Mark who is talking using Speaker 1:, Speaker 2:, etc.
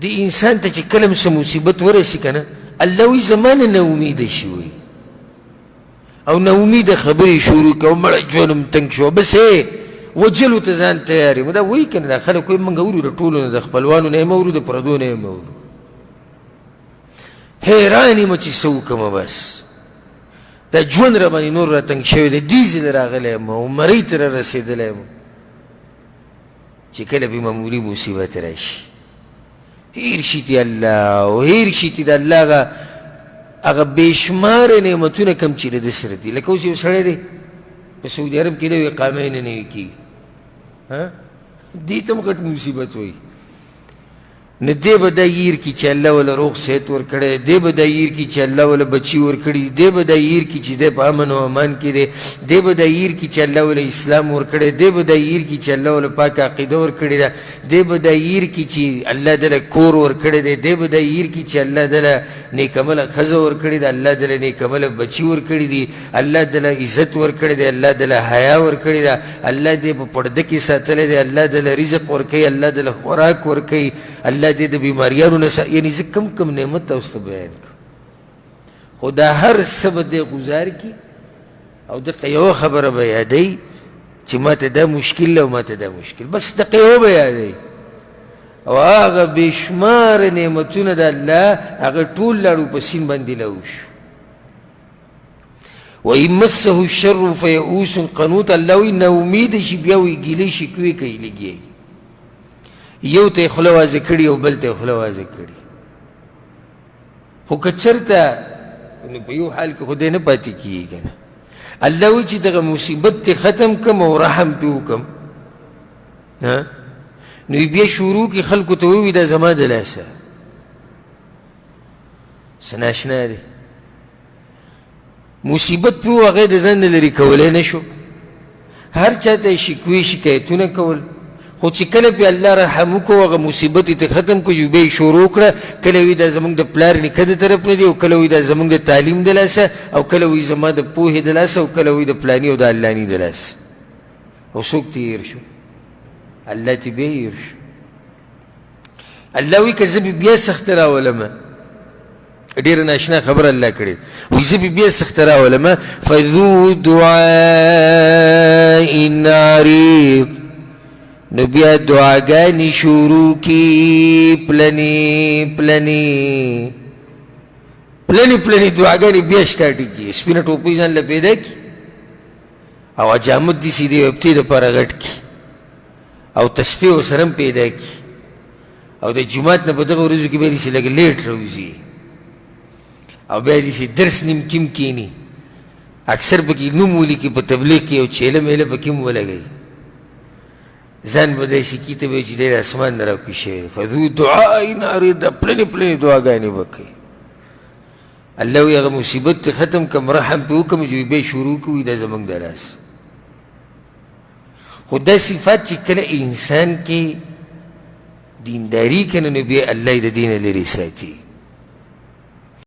Speaker 1: دی انسان تا چی کلم سا مصیبت ورسی کنا اللہ وی زمان نا امید شوی او نا امید خبری شروع که او مڑا جونم تنگ شو بس وجلو تزان تیاری مدا وی کنا دا خلقوی منگا ورو دا طولو دا خپلوانو نیم ورو دا پردو نیم ورو حیرانی ما چی سو کما بس دا جون را بانی نور را تنگ شوی دا دیزی را غلی ما و مریت را رسید لی ما چی کل بی معمولی مصیبت راشی هیر شیطی اللہ و هیر شیطی دا اللہ اگا بیشمار نعمتون کم چیره دا سردی لکو سی سڑے دے پس سعودی عرب کی دے اقامین نوی کی دیتم کٹ مصیبت ہوئی نہ دے بدا ییر کی چا اللہ والا روغ صحت ورکڑے دے بدا ییر کی چا اللہ والا بچی ورکڑی دے بدا ییر کی چی دے پا امن و امان کی دے بدا ییر کی چا اللہ والا اسلام ورکڑے دے بدا ییر کی چا اللہ والا پاک عقیدہ ورکڑی دے بدا ییر کی چی اللہ دل کور ورکڑے دے بدا ییر کی چی اللہ دل نیک عمل خز ورکڑی اللہ دل نیک عمل بچی ورکڑی دی اللہ دل عزت ورکڑی دے اللہ دل حیا ورکڑی دا اللہ دے پردکی ساتلے دے اللہ دل رزق ورکڑی اللہ دل خوراک ورکڑی اللہ دے دا بیماریانو نسا یعنی کم کم نعمت تا اس تا بیان کم خدا ہر سب دے گزار کی او دا قیو خبر بیادی چی ما تا دا مشکل لو ما تا دا مشکل بس دا قیو بیادی او آغا بیشمار نعمتون دا اللہ آغا طول لارو پسین بندی لوش وَإِن مَسَّهُ الشَّرُّ فَيَئُوسٌ قَنُوطٌ اللہوی نا امید شی بیاوی گیلی شکوی کئی لگی یو تے خلواز کڑی او بل تے خلواز کڑی خو کچرتا انہوں پہ یو حال کے خودے نا پاتی کیے گا نا اللہ وی چی تغا مصیبت تے ختم کم او رحم پیو کم نو بیا شروع کی خلقو تووی دا زمان دلاسا سناشنا دے مصیبت پیو آغای زن لری کولے نشو ہر چاہتا شکوی شکایتو نا کول خود چی کل پی اللہ رحمو کو اگا مصیبتی تا ختم کو جو بے شروع کرا کلوی دا زمان دا پلار نکد طرف ندی او کلوی دا زمان دا تعلیم دلاسا او کلوی زمان دا پوہ دلاسا او کلوی دا پلانی او دا اللہنی دلاسا او سوک تی ایرشو اللہ تی بے ایرشو اللہ وی که زبی بیا سخت را علماء دیر ناشنا خبر اللہ کرے وی زبی بیا سخت را علماء فذو دعائن عریض نو بیا دعاگانی شروع کی پلنی دعاگانی بیا شٹاٹی کی سپینا ٹوپی زن لپیدا کی او اجامت دی سیدی ویبتی دا پارا غٹ کی او تسبیح و سرم پیدا کی او دا جماعت نا بدغ و رزو کی بیدی سی لگا لیٹ روزی او بیدی سی درس نیم کم کینی اکثر بکی نمولی کی پا تبلیغ کی او چیلم ایلے بکیم ولا گئی زن بدای سی کی تبای چی دیر اسمان نراو کشه فذو دعائی ناری دا پلنی دعاگانی بکی اللہ وی اگر مصیبت ختم کم رحم پی حکم جو بے شروع کوئی دا زمان دراس خود دا صفات چی کل انسان کی دینداری کنن بی اللہ دا دین لری ساتی